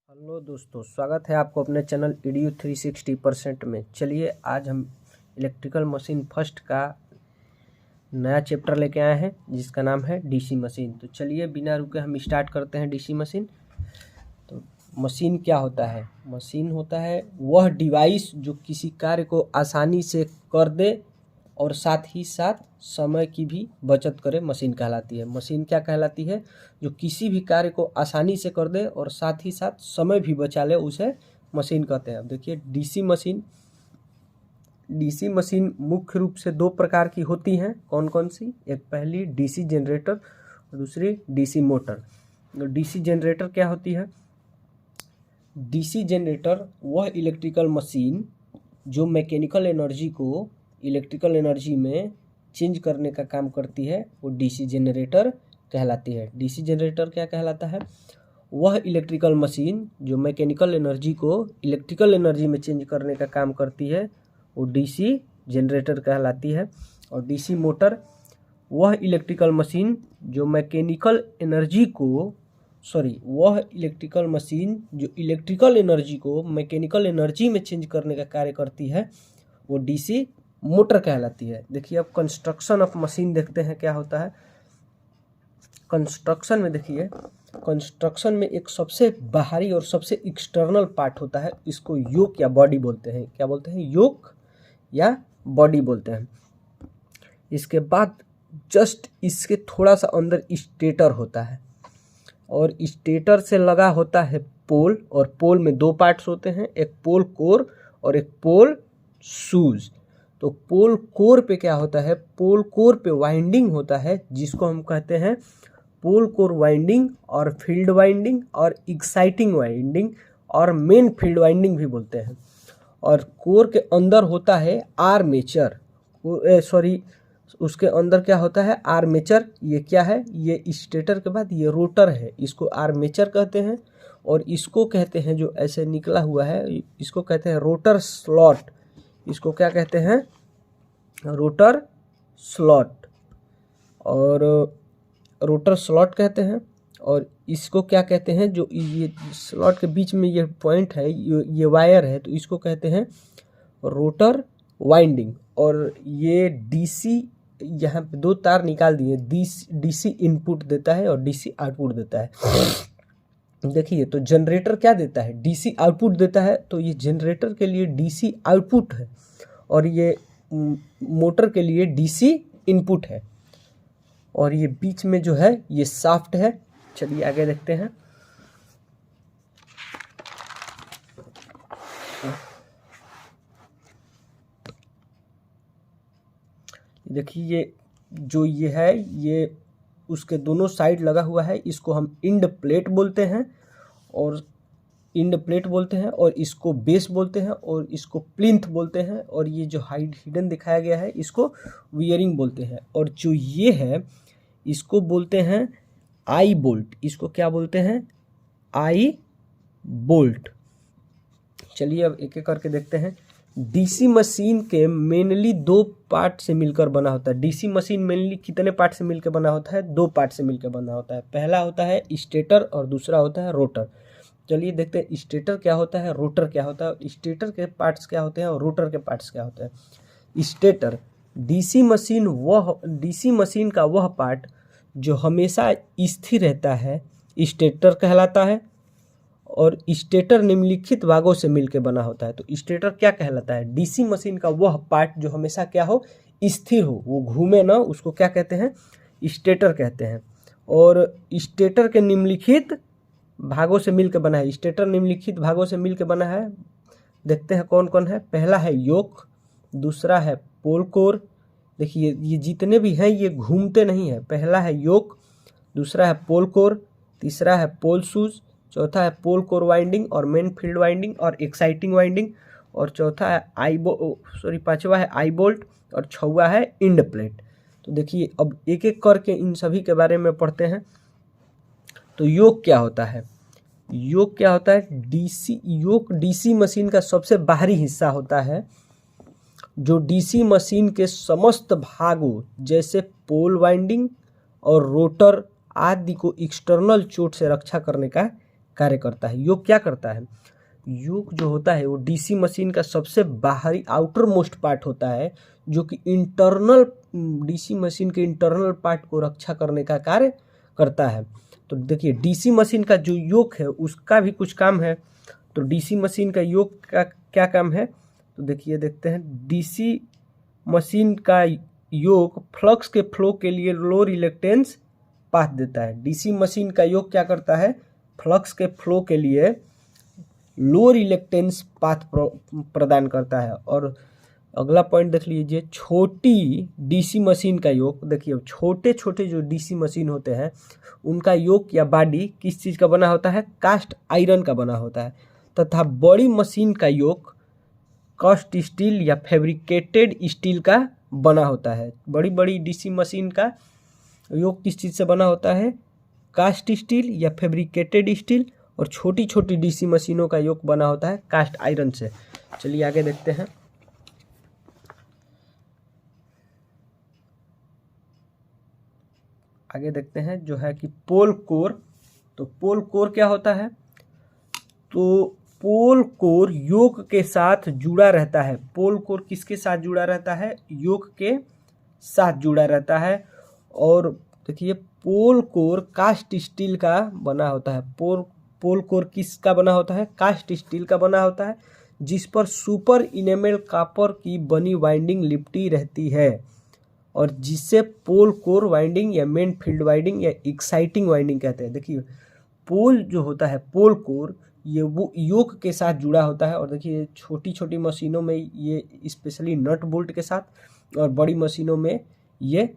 Hello दोस्तों, स्वागत है आपको अपने चैनल EDU 360% में। चलिए आज हम इलेक्ट्रिकल मशीन फर्स्ट का नया चैप्टर लेके आए हैं जिसका नाम है डीसी मशीन। तो चलिए बिना रुके हम स्टार्ट करते हैं डीसी मशीन। तो मशीन क्या होता है? मशीन होता है वह डिवाइस जो किसी कार्य को आसानी से कर दे और साथ ही साथ समय की भी बचत करे, मशीन कहलाती है। मशीन क्या कहलाती है? जो किसी भी कार्य को आसानी से कर दे और साथ ही साथ समय भी बचा ले, उसे मशीन कहते हैं। अब देखिए डीसी मशीन मुख्य रूप से दो प्रकार की होती हैं। कौन कौन सी? एक पहली डीसी जनरेटर और दूसरी डीसी मोटर। तो डीसी जनरेटर क्या होती है? डीसी जनरेटर वह इलेक्ट्रिकल मशीन जो मैकेनिकल एनर्जी को इलेक्ट्रिकल एनर्जी में चेंज करने का काम करती है, वो डीसी जनरेटर कहलाती है। डीसी जनरेटर क्या कहलाता है? वह इलेक्ट्रिकल मशीन जो मैकेनिकल एनर्जी को इलेक्ट्रिकल एनर्जी में चेंज करने का काम करती है, वो डीसी जनरेटर कहलाती है। और डीसी मोटर वह इलेक्ट्रिकल मशीन जो मैकेनिकल एनर्जी को वह इलेक्ट्रिकल मशीन जो इलेक्ट्रिकल एनर्जी को मैकेनिकल एनर्जी में चेंज करने का कार्य करती है, वो डीसी मोटर कहलाती है। देखिए अब कंस्ट्रक्शन ऑफ मशीन देखते हैं क्या होता है। कंस्ट्रक्शन में देखिए, कंस्ट्रक्शन में एक सबसे बाहरी और सबसे एक्सटर्नल पार्ट होता है, इसको योक या बॉडी बोलते हैं। क्या बोलते हैं? योक या बॉडी बोलते हैं। इसके बाद जस्ट इसके थोड़ा सा अंदर स्टेटर होता है और स्टेटर से लगा होता है पोल, और पोल में दो पार्ट्स होते हैं, एक पोल कोर और एक पोल शूज। तो पोल कोर पे क्या होता है? पोल कोर पे वाइंडिंग होता है जिसको हम कहते हैं पोल कोर वाइंडिंग और फील्ड वाइंडिंग और एक्साइटिंग वाइंडिंग और मेन फील्ड वाइंडिंग भी बोलते हैं। और कोर के अंदर होता है आर्मेचर, उसके अंदर क्या होता है? आर्मेचर। ये क्या है? ये स्टेटर के बाद ये रोटर है, इसको आर्मेचर कहते हैं। और इसको कहते हैं, जो ऐसे निकला हुआ है, इसको कहते हैं रोटर स्लॉट। इसको क्या कहते हैं? रोटर स्लॉट, और रोटर स्लॉट कहते हैं। और इसको क्या कहते हैं? जो ये स्लॉट के बीच में ये पॉइंट है, ये वायर है, तो इसको कहते हैं रोटर वाइंडिंग। और ये डीसी, यहाँ पे दो तार निकाल दिए, डीसी इनपुट देता है और डीसी आउटपुट देता है। देखिए तो जनरेटर क्या देता है? डीसी आउटपुट देता है। तो ये जनरेटर के लिए डीसी आउटपुट है और ये मोटर के लिए डीसी इनपुट है। और ये बीच में जो है ये शाफ्ट है। चलिए आगे देखते हैं। देखिए ये जो ये है, ये उसके दोनों साइड लगा हुआ है, इसको हम इंड प्लेट बोलते हैं और इसको बेस बोलते हैं और इसको प्लिंथ बोलते हैं। और ये जो हिडन दिखाया गया है, इसको वियरिंग बोलते हैं। और जो ये है, इसको बोलते हैं आई बोल्ट। इसको क्या बोलते हैं? आई बोल्ट। चलिए अब एक एक करके देखते हैं। डीसी मशीन के मेनली दो पार्ट से मिलकर बना होता है। डीसी मशीन मेनली कितने पार्ट से मिलकर बना होता है? दो पार्ट से मिलकर बना होता है। पहला होता है स्टेटर और दूसरा होता है रोटर। चलिए देखते हैं स्टेटर क्या होता है, रोटर क्या होता है, स्टेटर के पार्ट्स क्या होते हैं और रोटर के पार्ट्स क्या होते हैं। स्टेटर डीसी मशीन का वह पार्ट जो हमेशा स्थिर रहता है, स्टेटर कहलाता है। और स्टेटर निम्नलिखित भागों से मिलकर बना होता है। तो स्टेटर क्या कहलाता है? डीसी मशीन का वह पार्ट जो हमेशा क्या हो? स्थिर हो, वो घूमे ना, उसको क्या कहते हैं? स्टेटर कहते हैं। और स्टेटर के निम्नलिखित भागों से मिलकर बना है। स्टेटर निम्नलिखित भागों से मिलकर बना है। देखते हैं कौन कौन है। पहला है योक, दूसरा है पोल कोर। देखिए ये जितने भी हैं ये घूमते नहीं है। पहला है योक, दूसरा है पोल कोर, तीसरा है पोल शूज, चौथा है पोल कोर वाइंडिंग और मेन फील्ड वाइंडिंग और एक्साइटिंग वाइंडिंग, और चौथा है पांचवा है आई बोल्ट, और छठवा है इंड प्लेट। तो देखिए अब एक एक करके इन सभी के बारे में पढ़ते हैं। तो योक क्या होता है? योक क्या होता है? योक डीसी मशीन का सबसे बाहरी हिस्सा होता है जो डीसी मशीन के समस्त भागों जैसे पोल वाइंडिंग और रोटर आदि को एक्सटर्नल चोट से रक्षा करने का कार्य करता है। योक क्या करता है? योक जो होता है वो डीसी मशीन का सबसे बाहरी आउटर मोस्ट पार्ट होता है, जो कि डीसी मशीन के इंटरनल पार्ट को रक्षा करने का कार्य करता है। तो देखिए डीसी मशीन का जो योक है उसका भी कुछ काम है। तो डीसी मशीन का योक का क्या काम है? तो देखिए देखते हैं। डीसी मशीन का योक फ्लक्स के फ्लो के लिए लो रिलेक्टेंस पाथ देता है। डीसी मशीन का योक क्या करता है? फ्लक्स के फ्लो के लिए लो रिलेक्टेंस पाथ प्रदान करता है। और अगला पॉइंट देख लीजिए, छोटी डीसी मशीन का योक। देखिए छोटे छोटे जो डीसी मशीन होते हैं उनका योक या बॉडी किस चीज़ का बना होता है? कास्ट आयरन का बना होता है। तथा बड़ी मशीन का योक कास्ट स्टील या फैब्रिकेटेड स्टील का बना होता है। बड़ी बड़ी डीसी मशीन का योक किस चीज़ से बना होता है? कास्ट स्टील या फैब्रिकेटेड स्टील। और छोटी छोटी डीसी मशीनों का योक बना होता है कास्ट आयरन से। चलिए आगे देखते हैं। आगे देखते हैं जो है कि पोल कोर। तो पोल कोर क्या होता है? तो पोल कोर योक के साथ जुड़ा रहता है। पोल कोर किसके साथ जुड़ा रहता है? योक के साथ जुड़ा रहता है। और देखिए पोल कोर कास्ट स्टील का बना होता है। पोल कोर किसका बना होता है? कास्ट स्टील का बना होता है, जिस पर सुपर इनेमल कॉपर की बनी वाइंडिंग लिपटी रहती है और जिसे पोल कोर वाइंडिंग या मेन फील्ड वाइंडिंग या एक्साइटिंग वाइंडिंग कहते हैं। देखिए पोल जो होता है पोल कोर, ये वो योक के साथ जुड़ा होता है। और देखिए छोटी छोटी मशीनों में ये स्पेशली नट बोल्ट के साथ, और बड़ी मशीनों में ये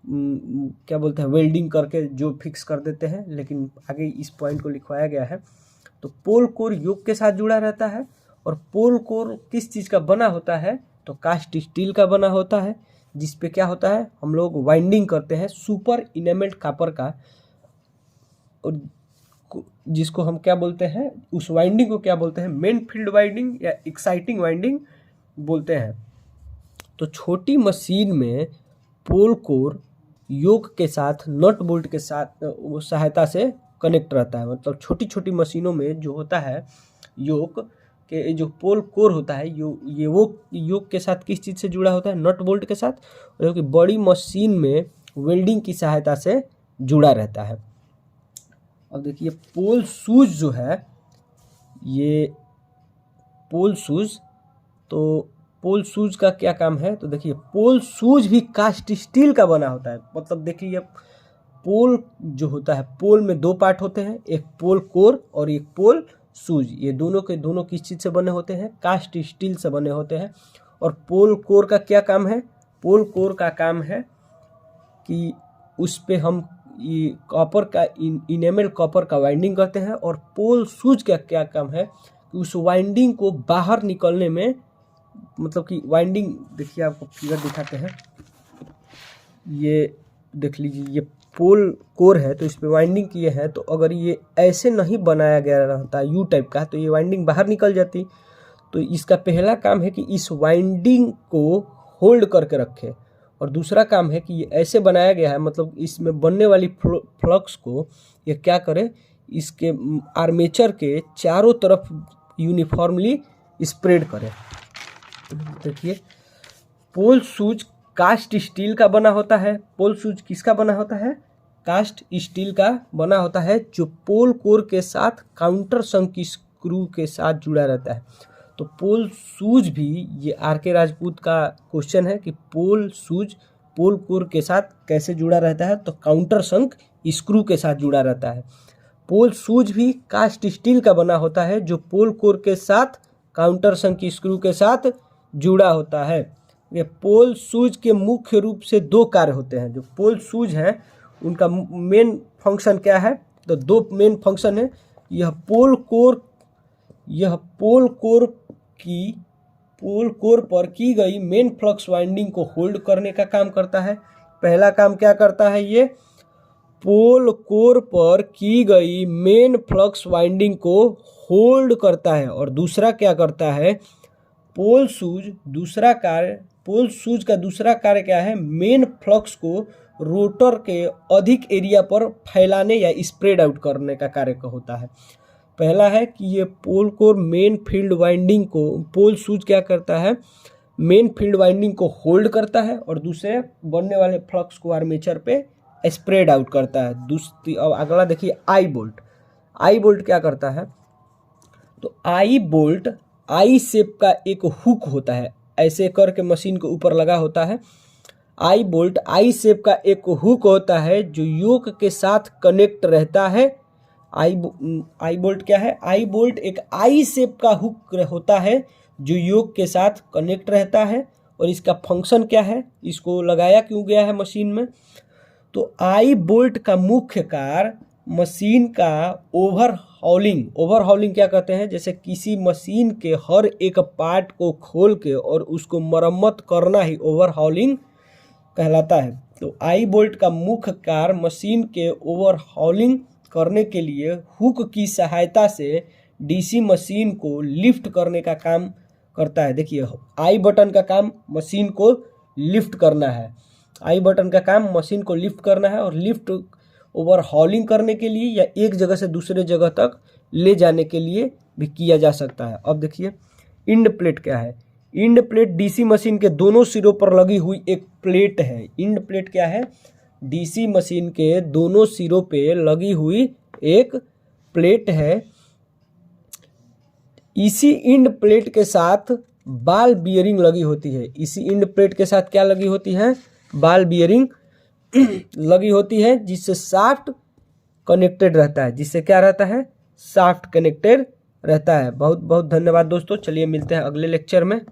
क्या बोलते हैं वेल्डिंग करके जो फिक्स कर देते हैं, लेकिन आगे इस पॉइंट को लिखवाया गया है। तो पोल कोर योक के साथ जुड़ा रहता है। और पोल कोर किस चीज़ का बना होता है? तो कास्ट स्टील का बना होता है, जिस पे क्या होता है हम लोग वाइंडिंग करते हैं सुपर इनेमल्ड कॉपर का, और जिसको हम क्या बोलते हैं, उस वाइंडिंग को क्या बोलते हैं? मेन फील्ड वाइंडिंग या एक्साइटिंग वाइंडिंग बोलते हैं। तो छोटी मशीन में पोल कोर योक के साथ नट बोल्ट के साथ सहायता से कनेक्ट रहता है। मतलब छोटी छोटी मशीनों में जो होता है योक के जो पोल कोर होता है ये वो योक के साथ किस चीज़ से जुड़ा होता है? नट बोल्ट के साथ। जो कि बड़ी मशीन में वेल्डिंग की सहायता से जुड़ा रहता है। अब देखिए पोल शूज जो है, ये पोल शूज, तो पोल शूज का क्या काम है? तो देखिए पोल शूज भी कास्ट स्टील का बना होता है। मतलब देखिए पोल जो होता है, पोल में दो पार्ट होते हैं, एक पोल कोर और एक पोल शूज। ये दोनों के दोनों किस चीज़ से बने होते हैं? कास्ट स्टील से बने होते हैं। और पोल कोर का क्या काम है? पोल कोर का काम है कि उस पे हम ये कॉपर का इनेमल कॉपर का वाइंडिंग करते हैं। और पोल शूज का क्या काम है कि उस वाइंडिंग को बाहर निकलने में, मतलब कि वाइंडिंग, देखिए आपको फिगर दिखाते हैं, ये देख लीजिए, ये पोल कोर है तो इस पे वाइंडिंग किए हैं। तो अगर ये ऐसे नहीं बनाया गया रहता यू टाइप का, तो ये वाइंडिंग बाहर निकल जाती। तो इसका पहला काम है कि इस वाइंडिंग को होल्ड करके रखे, और दूसरा काम है कि ये ऐसे बनाया गया है, मतलब इसमें बनने वाली फ्लक्स को ये क्या करे, इसके आर्मेचर के चारों तरफ यूनिफॉर्मली स्प्रेड करे। देखिए पोल शूज कास्ट स्टील का बना होता है। पोल शूज किसका बना होता है? कास्ट स्टील का बना होता है, जो पोल कोर के साथ काउंटर संक स्क्रू के साथ जुड़ा रहता है। तो पोल शूज भी, ये आर.के. राजपूत का क्वेश्चन है कि पोल शूज पोल कोर के साथ कैसे जुड़ा रहता है? तो काउंटर संक स्क्रू के साथ जुड़ा रहता है। पोल शूज भी कास्ट स्टील का बना होता है, जो पोल कोर के साथ काउंटर संक स्क्रू के साथ जुड़ा होता है। ये पोल शूज के मुख्य रूप से दो कार्य होते हैं। जो पोल शूज हैं उनका मेन फंक्शन क्या है? तो दो मेन फंक्शन है। यह पोल कोर पर की गई मेन फ्लक्स वाइंडिंग को होल्ड करने का काम करता है। पहला काम क्या करता है? ये पोल कोर पर की गई मेन फ्लक्स वाइंडिंग को होल्ड करता है। और दूसरा क्या करता है? पोल शूज का दूसरा कार्य क्या है? मेन फ्लक्स को रोटर के अधिक एरिया पर फैलाने या स्प्रेड आउट करने का कार्य होता है। पहला है कि ये पोल कोर मेन फील्ड वाइंडिंग को, पोल शूज क्या करता है, मेन फील्ड वाइंडिंग को होल्ड करता है और दूसरे बनने वाले फ्लक्स को आर्मेचर पे स्प्रेड आउट करता है। दूसरी, अब अगला देखिए आई बोल्ट। आई बोल्ट क्या करता है, तो आई बोल्ट आई शेप का एक हुक होता है, ऐसे करके मशीन के ऊपर लगा होता है। आई बोल्ट आई शेप का एक हुक होता है जो योक के साथ कनेक्ट रहता है। आई बोल्ट क्या है, आई बोल्ट एक आई शेप का हुक होता है जो योक के साथ कनेक्ट रहता है। और इसका फंक्शन क्या है, इसको लगाया क्यों गया है मशीन में, तो आई बोल्ट का मुख्य कार्य मशीन का ओवरहॉलिंग क्या कहते हैं, जैसे किसी मशीन के हर एक पार्ट को खोल के और उसको मरम्मत करना ही ओवरहॉलिंग कहलाता है। तो आई बोल्ट का मुख्य कार्य मशीन के ओवरहॉलिंग करने के लिए हुक की सहायता से डीसी मशीन को लिफ्ट करने का काम करता है। देखिए आई बटन का काम मशीन को लिफ्ट करना है, आई बटन का काम मशीन को लिफ्ट करना है, और लिफ्ट ओवरहॉलिंग करने के लिए या एक जगह से दूसरे जगह तक ले जाने के लिए भी किया जा सकता है। अब देखिए इंड प्लेट क्या है, इंड प्लेट डीसी मशीन के दोनों सिरों पर लगी हुई एक प्लेट है। इंड प्लेट क्या है, डीसी मशीन के दोनों सिरों पे लगी हुई एक प्लेट है। इसी इंड प्लेट के साथ बॉल बियरिंग लगी होती है। इसी इंड प्लेट के साथ क्या लगी होती है, बॉल बियरिंग लगी होती है, जिससे शाफ्ट कनेक्टेड रहता है, जिससे क्या रहता है, शाफ्ट कनेक्टेड रहता है। बहुत बहुत धन्यवाद दोस्तों, चलिए मिलते हैं अगले लेक्चर में।